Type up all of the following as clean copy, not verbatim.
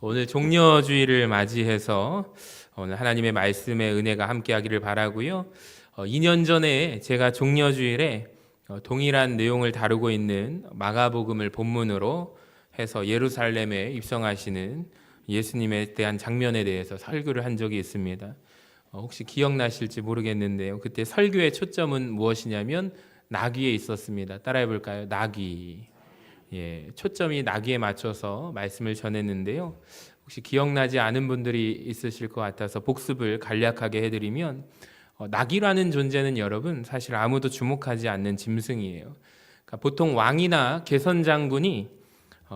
오늘 종려주의를 맞이해서 오늘 하나님의 말씀의 은혜가 함께하기를 바라고요. 2년 전에 제가 종려주일에 동일한 내용을 다루고 있는 마가복음을 본문으로 해서 예루살렘에 입성하시는 예수님에 대한 장면에 대해서 설교를 한 적이 있습니다. 혹시 기억나실지 모르겠는데요. 그때 설교의 초점은 무엇이냐면 나귀에 있었습니다. 따라해 볼까요? 나귀. 초점이 나귀에 맞춰서 말씀을 전했는데요. 혹시 기억나지 않은 분들이 있으실 것 같아서 복습을 간략하게 해드리면 나귀라는 존재는 여러분 사실 아무도 주목하지 않는 짐승이에요. 그러니까 보통 왕이나 개선장군이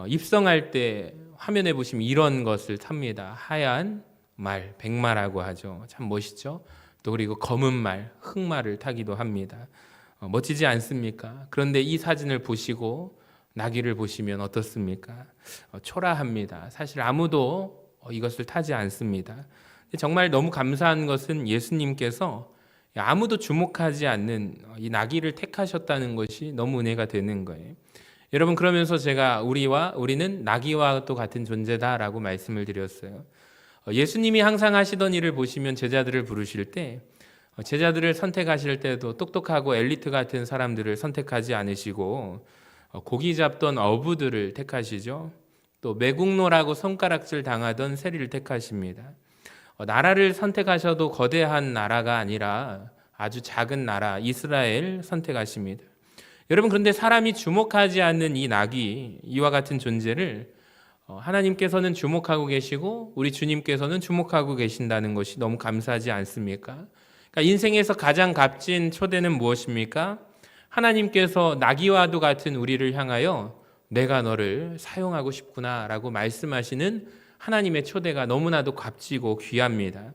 입성할 때 화면에 보시면 이런 것을 탑니다. 하얀 말, 백마라고 하죠. 참 멋있죠. 또 그리고 검은 말, 흑마를 타기도 합니다. 멋지지 않습니까? 그런데 이 사진을 보시고 나귀를 보시면 어떻습니까? 초라합니다. 사실 아무도 이것을 타지 않습니다. 정말 너무 감사한 것은 예수님께서 아무도 주목하지 않는 이 나귀를 택하셨다는 것이 너무 은혜가 되는 거예요. 여러분, 그러면서 제가 우리는 나귀와 또 같은 존재다라고 말씀을 드렸어요. 예수님이 항상 하시던 일을 보시면 제자들을 부르실 때 제자들을 선택하실 때도 똑똑하고 엘리트 같은 사람들을 선택하지 않으시고 고기 잡던 어부들을 택하시죠. 또 매국노라고 손가락질 당하던 세리를 택하십니다. 나라를 선택하셔도 거대한 나라가 아니라 아주 작은 나라 이스라엘 선택하십니다. 여러분, 그런데 사람이 주목하지 않는 이 나귀, 이와 같은 존재를 하나님께서는 주목하고 계시고 우리 주님께서는 주목하고 계신다는 것이 너무 감사하지 않습니까? 그러니까 인생에서 가장 값진 초대는 무엇입니까? 하나님께서 나귀와도 같은 우리를 향하여 내가 너를 사용하고 싶구나 라고 말씀하시는 하나님의 초대가 너무나도 값지고 귀합니다.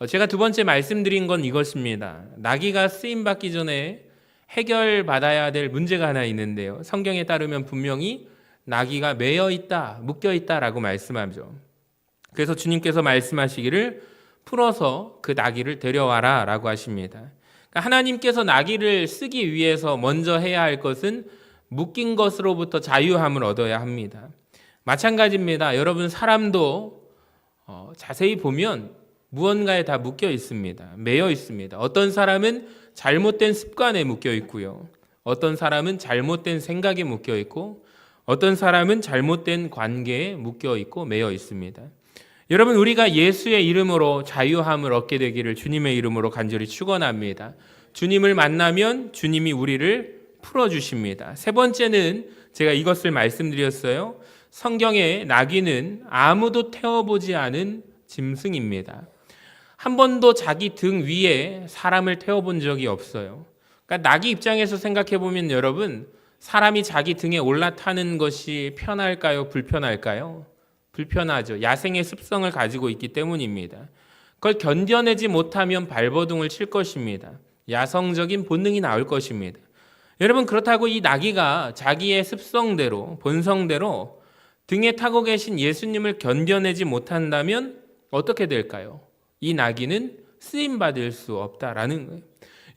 제가 두 번째 말씀드린 건 이것입니다. 나귀가 쓰임받기 전에 해결받아야 될 문제가 하나 있는데요. 성경에 따르면 분명히 나귀가 매여 있다, 묶여 있다라고 말씀하죠. 그래서 주님께서 말씀하시기를 풀어서 그 나귀를 데려와라 라고 하십니다. 하나님께서 나귀를 쓰기 위해서 먼저 해야 할 것은 묶인 것으로부터 자유함을 얻어야 합니다. 마찬가지입니다. 여러분, 사람도 자세히 보면 무언가에 다 묶여 있습니다. 매여 있습니다. 어떤 사람은 잘못된 습관에 묶여 있고요. 어떤 사람은 잘못된 생각에 묶여 있고 어떤 사람은 잘못된 관계에 묶여 있고 매여 있습니다. 여러분, 우리가 예수의 이름으로 자유함을 얻게 되기를 주님의 이름으로 간절히 축원합니다. 주님을 만나면 주님이 우리를 풀어주십니다. 세 번째는 제가 이것을 말씀드렸어요. 성경의 나귀는 아무도 태워보지 않은 짐승입니다. 한 번도 자기 등 위에 사람을 태워본 적이 없어요. 그러니까 나귀 입장에서 생각해 보면 여러분, 사람이 자기 등에 올라타는 것이 편할까요? 불편할까요? 불편하죠. 야생의 습성을 가지고 있기 때문입니다. 그걸 견뎌내지 못하면 발버둥을 칠 것입니다. 야성적인 본능이 나올 것입니다. 여러분, 그렇다고 이 나귀가 자기의 습성대로, 본성대로 등에 타고 계신 예수님을 견뎌내지 못한다면 어떻게 될까요? 이 나귀는 쓰임받을 수 없다라는 거예요.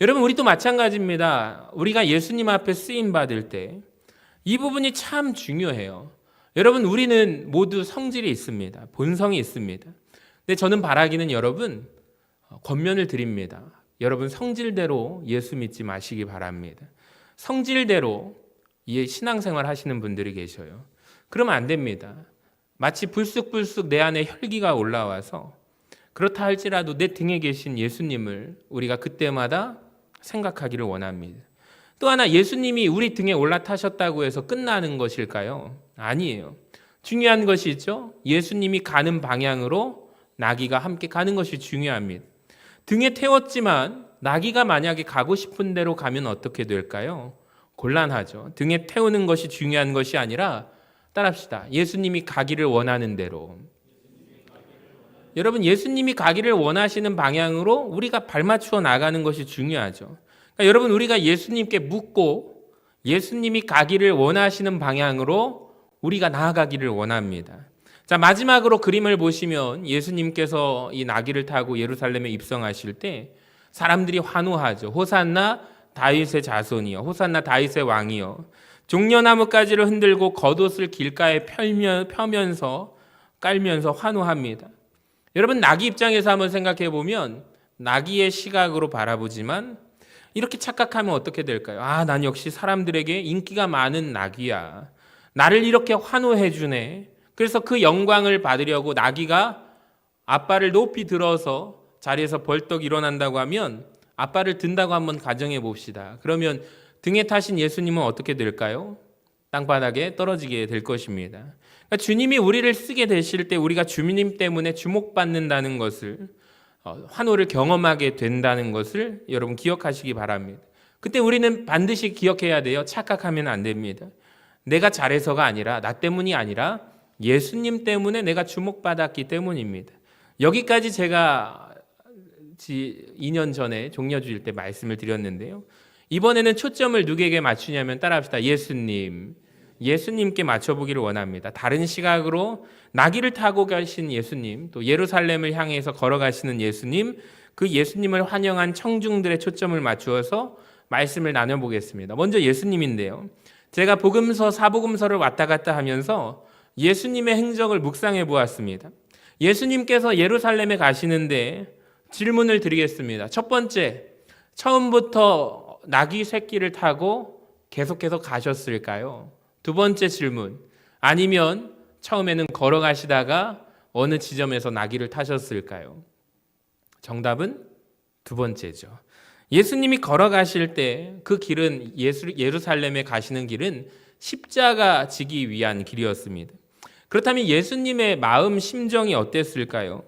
여러분, 우리도 마찬가지입니다. 우리가 예수님 앞에 쓰임받을 때 이 부분이 참 중요해요. 여러분, 우리는 모두 성질이 있습니다. 본성이 있습니다. 근데 저는 바라기는 여러분, 권면을 드립니다. 여러분, 성질대로 예수 믿지 마시기 바랍니다. 성질대로 신앙생활 하시는 분들이 계셔요. 그러면 안 됩니다. 마치 불쑥불쑥 내 안에 혈기가 올라와서 그렇다 할지라도 내 등에 계신 예수님을 우리가 그때마다 생각하기를 원합니다. 또 하나, 예수님이 우리 등에 올라타셨다고 해서 끝나는 것일까요? 아니에요. 중요한 것이 있죠. 예수님이 가는 방향으로 나귀가 함께 가는 것이 중요합니다. 등에 태웠지만 나귀가 만약에 가고 싶은 대로 가면 어떻게 될까요? 곤란하죠. 등에 태우는 것이 중요한 것이 아니라 따라합시다. 예수님이 가기를 원하는 대로. 여러분, 예수님이 가기를 원하시는 방향으로 우리가 발맞추어 나가는 것이 중요하죠. 그러니까 여러분, 우리가 예수님께 묻고 예수님이 가기를 원하시는 방향으로 우리가 나아가기를 원합니다. 자, 마지막으로 그림을 보시면 예수님께서 이 나귀를 타고 예루살렘에 입성하실 때 사람들이 환호하죠. 호산나 다윗의 자손이여, 호산나 다윗의 왕이여. 종려나무 가지를 흔들고 겉옷을 길가에 펴면서 깔면서 환호합니다. 여러분, 나귀 입장에서 한번 생각해 보면 나귀의 시각으로 바라보지만 이렇게 착각하면 어떻게 될까요? 난 역시 사람들에게 인기가 많은 나귀야. 나를 이렇게 환호해 주네. 그래서 그 영광을 받으려고 나귀가 앞발을 높이 들어서 자리에서 벌떡 일어난다고 하면 앞발을 든다고 한번 가정해 봅시다. 그러면 등에 타신 예수님은 어떻게 될까요? 땅바닥에 떨어지게 될 것입니다. 그러니까 주님이 우리를 쓰게 되실 때 우리가 주님 때문에 주목받는다는 것을, 환호를 경험하게 된다는 것을 여러분 기억하시기 바랍니다. 그때 우리는 반드시 기억해야 돼요. 착각하면 안 됩니다. 내가 잘해서가 아니라, 나 때문이 아니라 예수님 때문에 내가 주목받았기 때문입니다. 여기까지 제가 2년 전에 종려주일 때 말씀을 드렸는데요. 이번에는 초점을 누구에게 맞추냐면 따라합시다. 예수님께 맞춰보기를 원합니다. 다른 시각으로 나귀를 타고 가신 예수님, 또 예루살렘을 향해서 걸어가시는 예수님, 그 예수님을 환영한 청중들의 초점을 맞추어서 말씀을 나눠보겠습니다. 먼저 예수님인데요. 제가 복음서, 사복음서를 왔다 갔다 하면서 예수님의 행적을 묵상해 보았습니다. 예수님께서 예루살렘에 가시는데 질문을 드리겠습니다. 첫 번째, 처음부터 나귀 새끼를 타고 계속해서 가셨을까요? 두 번째 질문, 아니면 처음에는 걸어가시다가 어느 지점에서 나귀를 타셨을까요? 정답은 두 번째죠. 예수님이 걸어가실 때 그 길은, 예루살렘에 가시는 길은 십자가 지기 위한 길이었습니다. 그렇다면 예수님의 마음 심정이 어땠을까요?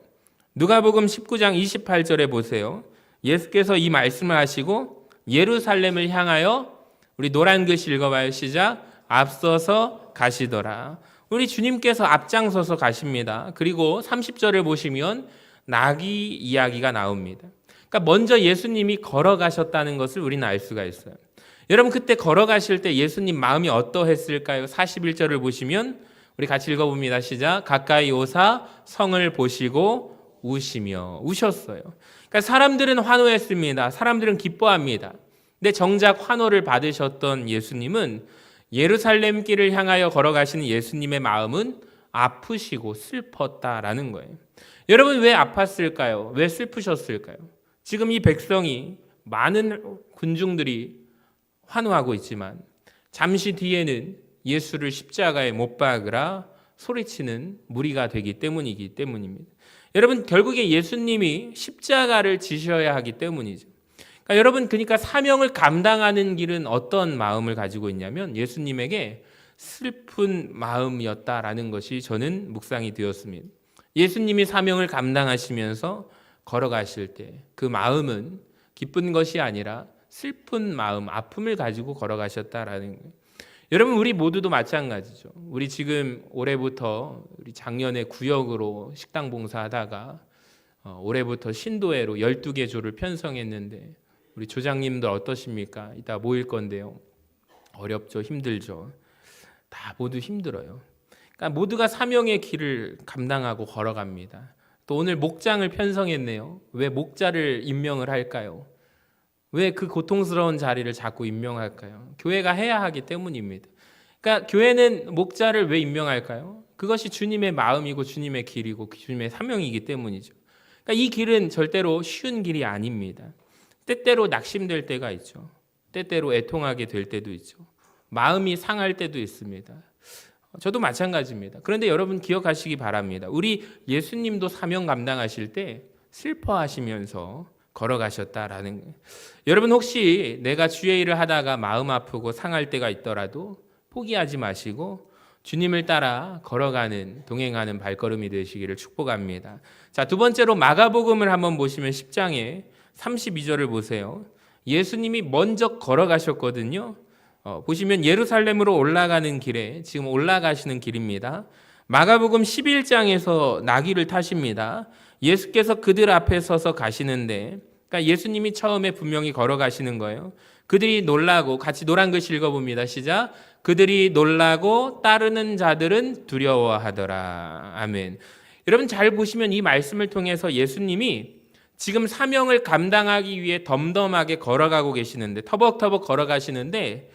누가복음 19장 28절에 보세요. 예수께서 이 말씀을 하시고 예루살렘을 향하여, 우리 노란 글씨 읽어봐요. 시작. 앞서서 가시더라. 우리 주님께서 앞장서서 가십니다. 그리고 30절을 보시면 나귀 이야기가 나옵니다. 그러니까 먼저 예수님이 걸어가셨다는 것을 우리는 알 수가 있어요. 여러분, 그때 걸어가실 때 예수님 마음이 어떠했을까요? 41절을 보시면 우리 같이 읽어봅니다. 시작. 가까이 오사 성을 보시고 우셨어요. 그러니까 사람들은 환호했습니다. 사람들은 기뻐합니다. 근데 정작 환호를 받으셨던 예수님은, 예루살렘 길을 향하여 걸어가시는 예수님의 마음은 아프시고 슬펐다라는 거예요. 여러분, 왜 아팠을까요? 왜 슬프셨을까요? 지금 이 백성이, 많은 군중들이 환호하고 있지만 잠시 뒤에는 예수를 십자가에 못 박으라 소리치는 무리가 되기 때문입니다. 여러분, 결국에 예수님이 십자가를 지셔야 하기 때문이죠. 그러니까 사명을 감당하는 길은 어떤 마음을 가지고 있냐면 예수님에게 슬픈 마음이었다라는 것이 저는 묵상이 되었습니다. 예수님이 사명을 감당하시면서 걸어가실 때 그 마음은 기쁜 것이 아니라 슬픈 마음, 아픔을 가지고 걸어가셨다라는 거예요. 여러분, 우리 모두도 마찬가지죠. 우리 지금 올해부터, 우리 작년에 구역으로 식당 봉사하다가 올해부터 신도회로 12개 조를 편성했는데 우리 조장님들 어떠십니까? 이따 모일 건데요. 어렵죠? 힘들죠? 다 모두 힘들어요. 그러니까 모두가 사명의 길을 감당하고 걸어갑니다. 또 오늘 목장을 편성했네요. 왜 목자를 임명을 할까요? 왜 그 고통스러운 자리를 자꾸 임명할까요? 교회가 해야 하기 때문입니다. 그러니까 교회는 목자를 왜 임명할까요? 그것이 주님의 마음이고 주님의 길이고 주님의 사명이기 때문이죠. 그러니까 이 길은 절대로 쉬운 길이 아닙니다. 때때로 낙심될 때가 있죠. 때때로 애통하게 될 때도 있죠. 마음이 상할 때도 있습니다. 저도 마찬가지입니다. 그런데 여러분 기억하시기 바랍니다. 우리 예수님도 사명 감당하실 때 슬퍼하시면서 걸어가셨다라는 거예요. 여러분, 혹시 내가 주의 일을 하다가 마음 아프고 상할 때가 있더라도 포기하지 마시고 주님을 따라 걸어가는, 동행하는 발걸음이 되시기를 축복합니다. 자, 두 번째로 마가복음을 한번 보시면 10장에 32절을 보세요. 예수님이 먼저 걸어가셨거든요. 보시면 예루살렘으로 올라가는 길에, 지금 올라가시는 길입니다. 마가복음 11장에서 나귀를 타십니다. 예수께서 그들 앞에 서서 가시는데, 그러니까 예수님이 처음에 분명히 걸어가시는 거예요. 그들이 놀라고, 같이 노란 글씨 읽어봅니다. 시작. 그들이 놀라고 따르는 자들은 두려워하더라. 아멘. 여러분 잘 보시면 이 말씀을 통해서 예수님이 지금 사명을 감당하기 위해 덤덤하게 걸어가고 계시는데, 터벅터벅 걸어가시는데,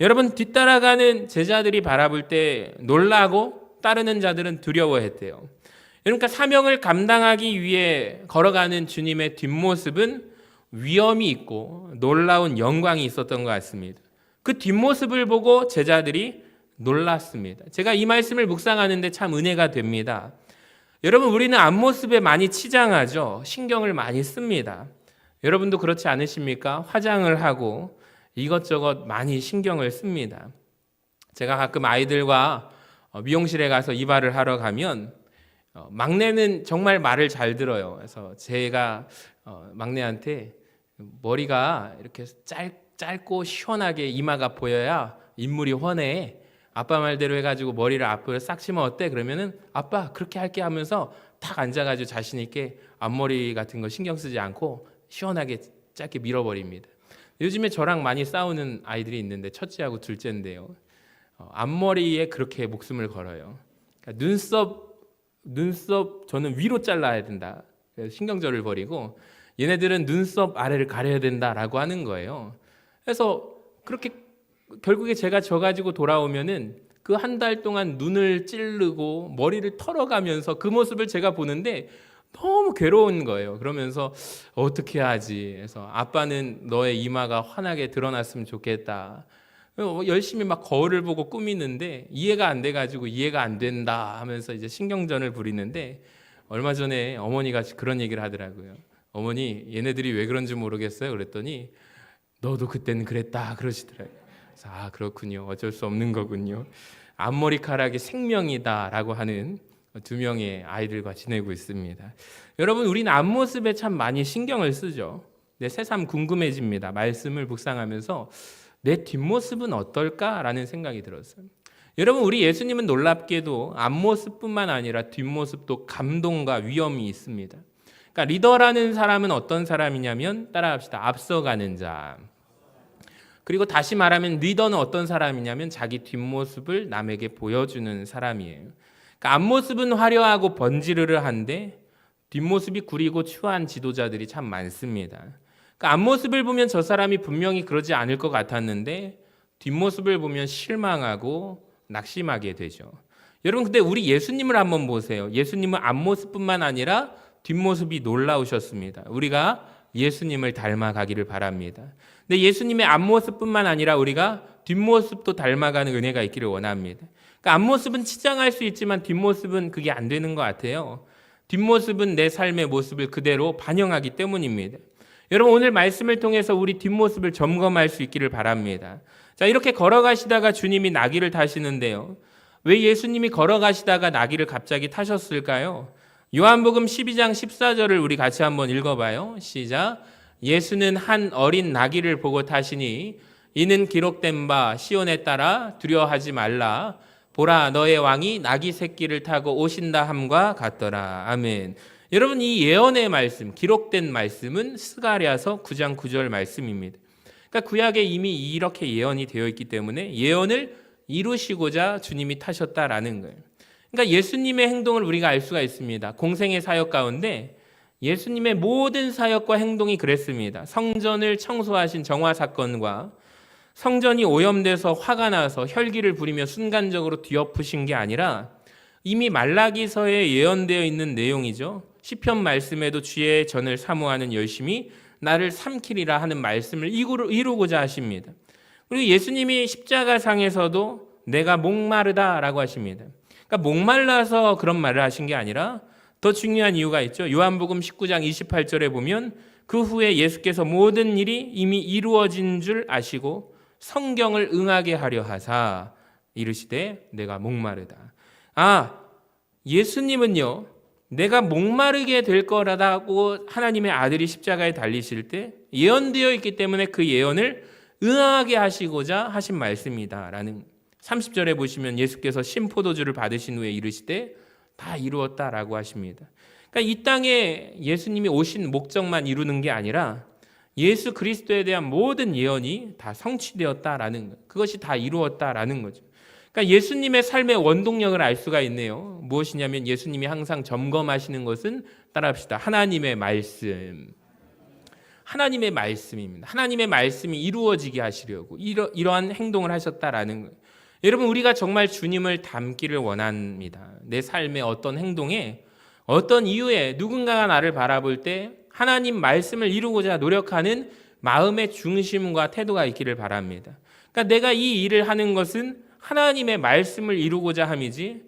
여러분 뒤따라가는 제자들이 바라볼 때 놀라고 따르는 자들은 두려워했대요. 그러니까 사명을 감당하기 위해 걸어가는 주님의 뒷모습은 위엄이 있고 놀라운 영광이 있었던 것 같습니다. 그 뒷모습을 보고 제자들이 놀랐습니다. 제가 이 말씀을 묵상하는데 참 은혜가 됩니다. 여러분, 우리는 앞모습에 많이 치장하죠. 신경을 많이 씁니다. 여러분도 그렇지 않으십니까? 화장을 하고 이것저것 많이 신경을 씁니다. 제가 가끔 아이들과 미용실에 가서 이발을 하러 가면 막내는 정말 말을 잘 들어요. 그래서 제가 막내한테 머리가 이렇게 짧고 시원하게 이마가 보여야 인물이 훤해. 아빠 말대로 해가지고 머리를 앞으로 싹 치면 어때? 그러면은 아빠 그렇게 할게 하면서 탁 앉아가지고 자신 있게 앞머리 같은 거 신경 쓰지 않고 시원하게 짧게 밀어버립니다. 요즘에 저랑 많이 싸우는 아이들이 있는데 첫째하고 둘째인데요. 앞머리에 그렇게 목숨을 걸어요. 그러니까 눈썹 저는 위로 잘라야 된다. 그래서 신경절을 벌이고 얘네들은 눈썹 아래를 가려야 된다라고 하는 거예요. 그래서 그렇게 결국에 제가 져가지고 돌아오면은 그 한 달 동안 눈을 찌르고 머리를 털어가면서 그 모습을 제가 보는데 너무 괴로운 거예요. 그러면서 어떻게 하지? 그래서 아빠는 너의 이마가 환하게 드러났으면 좋겠다. 열심히 막 거울을 보고 꾸미는데 이해가 안 돼가지고 이해가 안 된다 하면서 이제 신경전을 부리는데 얼마 전에 어머니가 그런 얘기를 하더라고요. 어머니, 얘네들이 왜 그런지 모르겠어요. 그랬더니 너도 그때는 그랬다 그러시더라고요. 그래서 그렇군요. 어쩔 수 없는 거군요. 앞머리카락이 생명이다라고 하는 두 명의 아이들과 지내고 있습니다. 여러분, 우리는 앞모습에 참 많이 신경을 쓰죠. 내 새삼 궁금해집니다. 말씀을 묵상하면서 내 뒷모습은 어떨까라는 생각이 들었어요. 여러분, 우리 예수님은 놀랍게도 앞모습뿐만 아니라 뒷모습도 감동과 위엄이 있습니다. 그러니까 리더라는 사람은 어떤 사람이냐면 따라합시다. 앞서가는 자. 그리고 다시 말하면 리더는 어떤 사람이냐면 자기 뒷모습을 남에게 보여주는 사람이에요. 그러니까 앞모습은 화려하고 번지르르한데 뒷모습이 구리고 추한 지도자들이 참 많습니다. 그러니까 앞모습을 보면 저 사람이 분명히 그러지 않을 것 같았는데 뒷모습을 보면 실망하고 낙심하게 되죠. 여러분, 근데 우리 예수님을 한번 보세요. 예수님은 앞모습뿐만 아니라 뒷모습이 놀라우셨습니다. 우리가 예수님을 닮아가기를 바랍니다. 근데 예수님의 앞모습뿐만 아니라 우리가 뒷모습도 닮아가는 은혜가 있기를 원합니다. 그러니까 앞모습은 치장할 수 있지만 뒷모습은 그게 안 되는 것 같아요. 뒷모습은 내 삶의 모습을 그대로 반영하기 때문입니다. 여러분, 오늘 말씀을 통해서 우리 뒷모습을 점검할 수 있기를 바랍니다. 자, 이렇게 걸어가시다가 주님이 나귀를 타시는데요. 왜 예수님이 걸어가시다가 나귀를 갑자기 타셨을까요? 요한복음 12장 14절을 우리 같이 한번 읽어봐요. 시작. 예수는 한 어린 나귀를 보고 타시니 이는 기록된 바 시온에 따라 두려워하지 말라. 보라, 너의 왕이 나귀 새끼를 타고 오신다 함과 같더라. 아멘. 여러분, 이 예언의 말씀, 기록된 말씀은 스가랴서 9장 9절 말씀입니다. 그러니까 구약에 이미 이렇게 예언이 되어 있기 때문에 예언을 이루시고자 주님이 타셨다라는 거예요. 그러니까 예수님의 행동을 우리가 알 수가 있습니다. 공생의 사역 가운데 예수님의 모든 사역과 행동이 그랬습니다. 성전을 청소하신 정화 사건과 성전이 오염돼서 화가 나서 혈기를 부리며 순간적으로 뒤엎으신 게 아니라 이미 말라기서에 예언되어 있는 내용이죠. 시편 말씀에도 주의 전을 사모하는 열심히 나를 삼키리라 하는 말씀을 이루고자 하십니다. 그리고 예수님이 십자가상에서도 내가 목마르다라고 하십니다. 그러니까 목말라서 그런 말을 하신 게 아니라 더 중요한 이유가 있죠. 요한복음 19장 28절에 보면 그 후에 예수께서 모든 일이 이미 이루어진 줄 아시고 성경을 응하게 하려 하사 이르시되 내가 목마르다. 예수님은요, 내가 목마르게 될 거라고 하나님의 아들이 십자가에 달리실 때 예언되어 있기 때문에 그 예언을 응하게 하시고자 하신 말씀이다라는 30절에 보시면 예수께서 신포도주를 받으신 후에 이르시되 다 이루었다라고 하십니다. 그러니까 이 땅에 예수님이 오신 목적만 이루는 게 아니라 예수 그리스도에 대한 모든 예언이 다 성취되었다라는 것, 그것이 다 이루었다라는 거죠. 그러니까 예수님의 삶의 원동력을 알 수가 있네요. 무엇이냐면 예수님이 항상 점검하시는 것은 따라합시다. 하나님의 말씀. 하나님의 말씀입니다. 하나님의 말씀이 이루어지게 하시려고 이러한 행동을 하셨다라는 거예요. 여러분, 우리가 정말 주님을 닮기를 원합니다. 내 삶의 어떤 행동에 어떤 이유에 누군가가 나를 바라볼 때 하나님 말씀을 이루고자 노력하는 마음의 중심과 태도가 있기를 바랍니다. 그러니까 내가 이 일을 하는 것은 하나님의 말씀을 이루고자 함이지,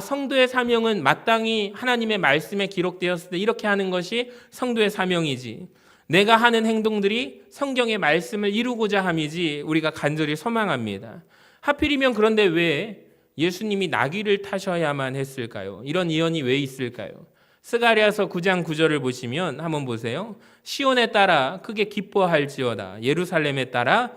성도의 사명은 마땅히 하나님의 말씀에 기록되었을 때 이렇게 하는 것이 성도의 사명이지, 내가 하는 행동들이 성경의 말씀을 이루고자 함이지 우리가 간절히 소망합니다. 하필이면 그런데 왜 예수님이 나귀를 타셔야만 했을까요? 이런 예언이 왜 있을까요? 스가랴서 9장 9절을 보시면 한번 보세요. 시온에 따라 크게 기뻐할지어다. 예루살렘에 따라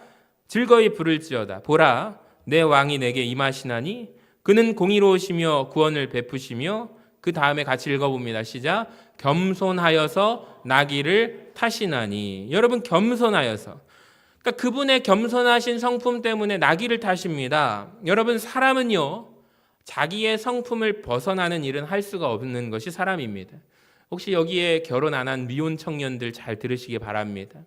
즐거이 부를지어다. 보라, 내 왕이 내게 임하시나니 그는 공의로우시며 구원을 베푸시며, 그 다음에 같이 읽어봅니다. 시작. 겸손하여서 나귀를 타시나니. 여러분, 겸손하여서. 그러니까 그분의 겸손하신 성품 때문에 나귀를 타십니다. 여러분, 사람은요, 자기의 성품을 벗어나는 일은 할 수가 없는 것이 사람입니다. 혹시 여기에 결혼 안 한 미혼 청년들 잘 들으시기 바랍니다.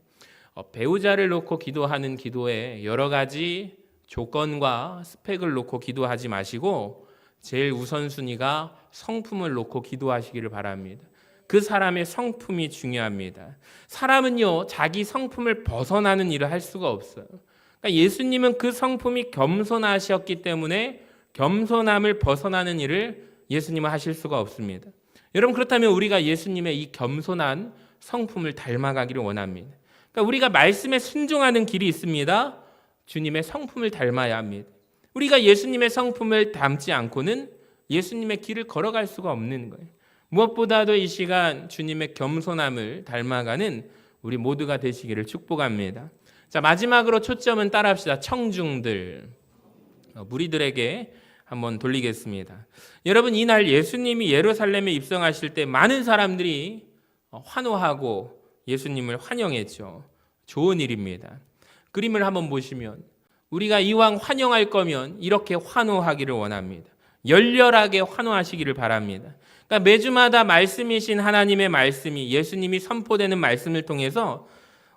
배우자를 놓고 기도하는 기도에 여러 가지 조건과 스펙을 놓고 기도하지 마시고 제일 우선순위가 성품을 놓고 기도하시기를 바랍니다. 그 사람의 성품이 중요합니다. 사람은요, 자기 성품을 벗어나는 일을 할 수가 없어요. 그러니까 예수님은 그 성품이 겸손하셨기 때문에 겸손함을 벗어나는 일을 예수님은 하실 수가 없습니다. 여러분, 그렇다면 우리가 예수님의 이 겸손한 성품을 닮아가기를 원합니다. 그러니까 우리가 말씀에 순종하는 길이 있습니다. 주님의 성품을 닮아야 합니다. 우리가 예수님의 성품을 닮지 않고는 예수님의 길을 걸어갈 수가 없는 거예요. 무엇보다도 이 시간 주님의 겸손함을 닮아가는 우리 모두가 되시기를 축복합니다. 자, 마지막으로 초점은 따라합시다. 청중들, 무리들에게 한번 돌리겠습니다. 여러분, 이날 예수님이 예루살렘에 입성하실 때 많은 사람들이 환호하고 예수님을 환영했죠. 좋은 일입니다. 그림을 한번 보시면 우리가 이왕 환영할 거면 이렇게 환호하기를 원합니다. 열렬하게 환호하시기를 바랍니다. 그러니까 매주마다 말씀이신 하나님의 말씀이, 예수님이 선포되는 말씀을 통해서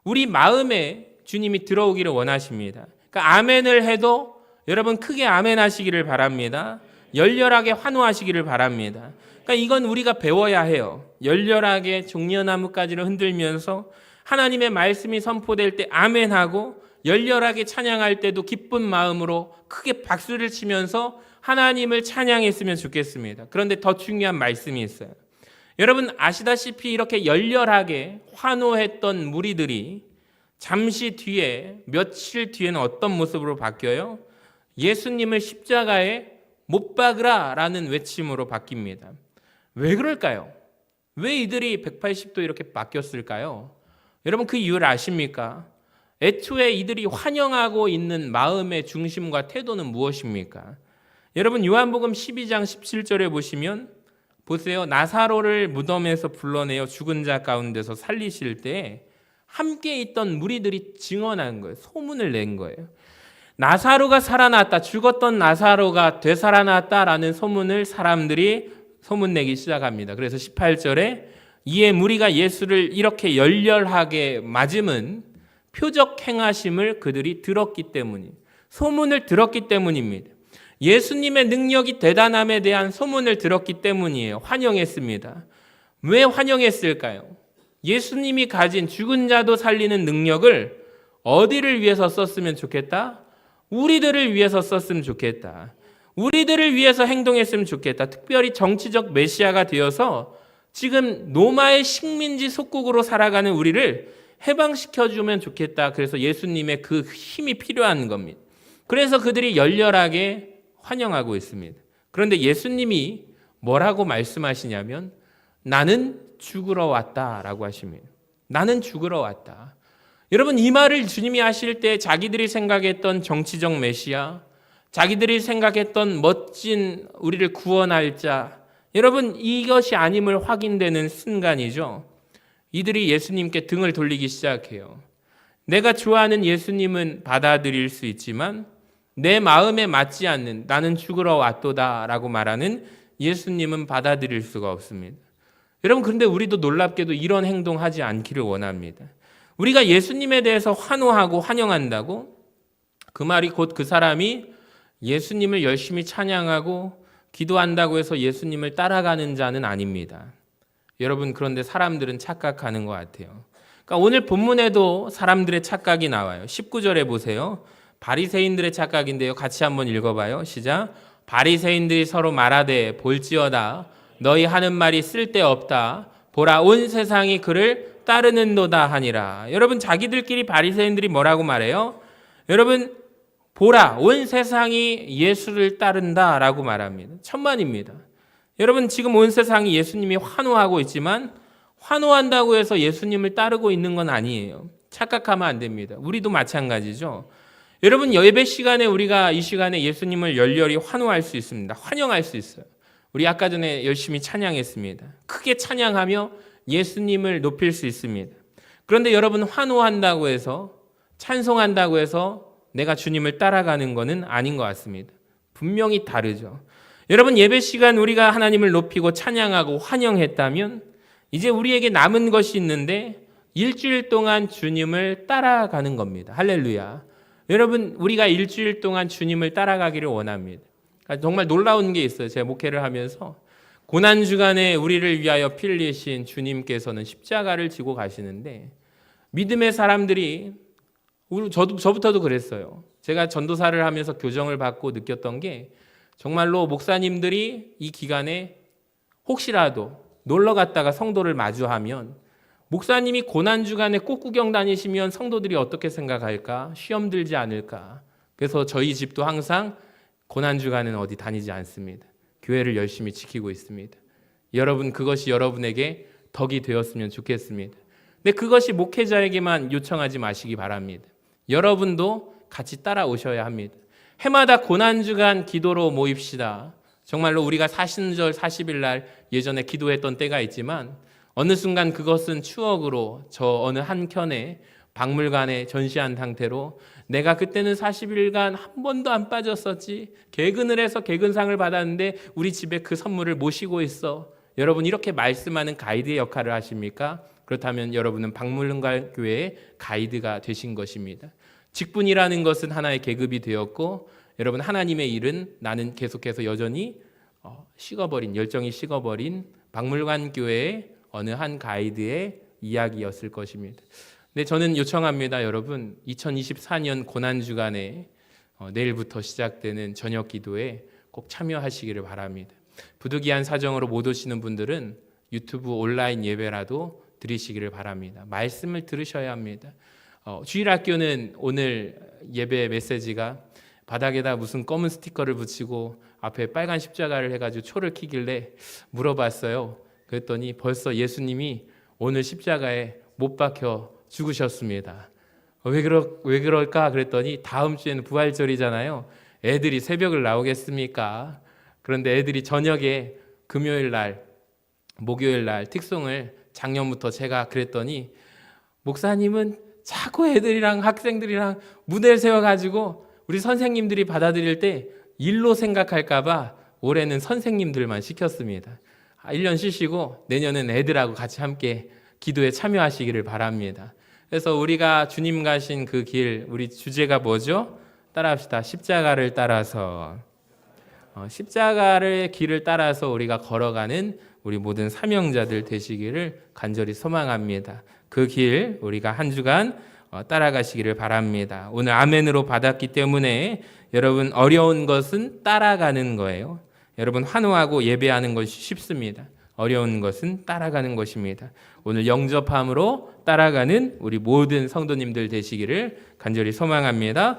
우리 마음에 주님이 들어오기를 원하십니다. 그러니까 아멘을 해도 여러분 크게 아멘 하시기를 바랍니다. 열렬하게 환호하시기를 바랍니다. 그러니까 이건 우리가 배워야 해요. 열렬하게 종려나무까지를 흔들면서 하나님의 말씀이 선포될 때 아멘하고, 열렬하게 찬양할 때도 기쁜 마음으로 크게 박수를 치면서 하나님을 찬양했으면 좋겠습니다. 그런데 더 중요한 말씀이 있어요. 여러분 아시다시피 이렇게 열렬하게 환호했던 무리들이 잠시 뒤에, 며칠 뒤에는 어떤 모습으로 바뀌어요? 예수님을 십자가에 못 박으라 라는 외침으로 바뀝니다. 왜 그럴까요? 왜 이들이 180도 이렇게 바뀌었을까요? 여러분 그 이유를 아십니까? 애초에 이들이 환영하고 있는 마음의 중심과 태도는 무엇입니까? 여러분 요한복음 12장 17절에 보시면 보세요. 나사로를 무덤에서 불러내어 죽은 자 가운데서 살리실 때 함께 있던 무리들이 증언한 거예요. 소문을 낸 거예요. 나사로가 살아났다. 죽었던 나사로가 되살아났다라는 소문을 사람들이 소문내기 시작합니다. 그래서 18절에 이에 무리가 예수를 이렇게 열렬하게 맞음은 표적 행하심을 그들이 들었기 때문입니다. 소문을 들었기 때문입니다. 예수님의 능력이 대단함에 대한 소문을 들었기 때문이에요. 환영했습니다. 왜 환영했을까요? 예수님이 가진 죽은 자도 살리는 능력을 어디를 위해서 썼으면 좋겠다? 우리들을 위해서 썼으면 좋겠다. 우리들을 위해서 행동했으면 좋겠다. 특별히 정치적 메시아가 되어서 지금 로마의 식민지 속국으로 살아가는 우리를 해방시켜주면 좋겠다. 그래서 예수님의 그 힘이 필요한 겁니다. 그래서 그들이 열렬하게 환영하고 있습니다. 그런데 예수님이 뭐라고 말씀하시냐면 나는 죽으러 왔다라고 하십니다. 나는 죽으러 왔다. 여러분 이 말을 주님이 하실 때 자기들이 생각했던 정치적 메시아, 자기들이 생각했던 멋진 우리를 구원할 자, 여러분 이것이 아님을 확인되는 순간이죠. 이들이 예수님께 등을 돌리기 시작해요. 내가 좋아하는 예수님은 받아들일 수 있지만 내 마음에 맞지 않는 나는 죽으러 왔도다 라고 말하는 예수님은 받아들일 수가 없습니다. 여러분 그런데 우리도 놀랍게도 이런 행동하지 않기를 원합니다. 우리가 예수님에 대해서 환호하고 환영한다고 그 말이 곧 그 사람이 예수님을 열심히 찬양하고 기도한다고 해서 예수님을 따라가는 자는 아닙니다. 여러분, 그런데 사람들은 착각하는 것 같아요. 그러니까 오늘 본문에도 사람들의 착각이 나와요. 19절에 보세요. 바리새인들의 착각인데요. 같이 한번 읽어봐요. 시작. 바리새인들이 서로 말하되 볼지어다 너희 하는 말이 쓸데없다. 보라 온 세상이 그를 따르는도다 하니라. 여러분, 자기들끼리 바리새인들이 뭐라고 말해요? 여러분, 보라 온 세상이 예수를 따른다라고 말합니다. 천만입니다. 여러분, 지금 온 세상이 예수님이 환호하고 있지만 환호한다고 해서 예수님을 따르고 있는 건 아니에요. 착각하면 안 됩니다. 우리도 마찬가지죠. 여러분, 예배 시간에 우리가 이 시간에 예수님을 열렬히 환호할 수 있습니다. 환영할 수 있어요. 우리 아까 전에 열심히 찬양했습니다. 크게 찬양하며 예수님을 높일 수 있습니다. 그런데 여러분, 환호한다고 해서 찬송한다고 해서 내가 주님을 따라가는 것은 아닌 것 같습니다. 분명히 다르죠. 여러분, 예배 시간 우리가 하나님을 높이고 찬양하고 환영했다면 이제 우리에게 남은 것이 있는데 일주일 동안 주님을 따라가는 겁니다. 할렐루야. 여러분, 우리가 일주일 동안 주님을 따라가기를 원합니다. 정말 놀라운 게 있어요. 제가 목회를 하면서 고난주간에 우리를 위하여 피 흘리신 주님께서는 십자가를 지고 가시는데 믿음의 사람들이 저부터도 그랬어요. 제가 전도사를 하면서 교정을 받고 느꼈던 게 정말로 목사님들이 이 기간에 혹시라도 놀러 갔다가 성도를 마주하면 목사님이 고난주간에 꽃구경 다니시면 성도들이 어떻게 생각할까? 시험 들지 않을까? 그래서 저희 집도 항상 고난주간은 어디 다니지 않습니다. 교회를 열심히 지키고 있습니다. 여러분, 그것이 여러분에게 덕이 되었으면 좋겠습니다. 근데 그것이 목회자에게만 요청하지 마시기 바랍니다. 여러분도 같이 따라오셔야 합니다. 해마다 고난주간 기도로 모입시다. 정말로 우리가 사신절 40일 날 예전에 기도했던 때가 있지만 어느 순간 그것은 추억으로 저 어느 한켠에 박물관에 전시한 상태로 내가 그때는 40일간 한 번도 안 빠졌었지. 개근을 해서 개근상을 받았는데 우리 집에 그 선물을 모시고 있어. 여러분, 이렇게 말씀하는 가이드의 역할을 하십니까? 그렇다면 여러분은 박물관 교회의 가이드가 되신 것입니다. 직분이라는 것은 하나의 계급이 되었고 여러분, 하나님의 일은 나는 계속해서 여전히 열정이 식어버린 박물관 교회의 어느 한 가이드의 이야기였을 것입니다. 근데 저는 요청합니다. 여러분, 2024년 고난주간에 내일부터 시작되는 저녁 기도에 꼭 참여하시기를 바랍니다. 부득이한 사정으로 못 오시는 분들은 유튜브 온라인 예배라도 드리시기를 바랍니다. 말씀을 들으셔야 합니다. 주일학교는 오늘 예배 메시지가 바닥에다 무슨 검은 스티커를 붙이고 앞에 빨간 십자가를 해가지고 초를 켜길래 물어봤어요. 그랬더니 벌써 예수님이 오늘 십자가에 못 박혀 죽으셨습니다. 왜 그럴까? 그랬더니 다음 주에는 부활절이잖아요. 애들이 새벽을 나오겠습니까? 그런데 애들이 저녁에 금요일 날, 목요일 날 특송을 작년부터 제가 그랬더니 목사님은 자꾸 애들이랑 학생들이랑 무대를 세워가지고 우리 선생님들이 받아들일 때 일로 생각할까 봐 올해는 선생님들만 시켰습니다. 1년 쉬시고 내년은 애들하고 같이 함께 기도에 참여하시기를 바랍니다. 그래서 우리가 주님 가신 그 길, 우리 주제가 뭐죠? 따라합시다. 십자가를 따라서. 십자가의 길을 따라서 우리가 걸어가는 우리 모든 사명자들 되시기를 간절히 소망합니다. 그 길 우리가 한 주간 따라가시기를 바랍니다. 오늘 아멘으로 받았기 때문에 여러분, 어려운 것은 따라가는 거예요. 여러분, 환호하고 예배하는 것이 쉽습니다. 어려운 것은 따라가는 것입니다. 오늘 영접함으로 따라가는 우리 모든 성도님들 되시기를 간절히 소망합니다.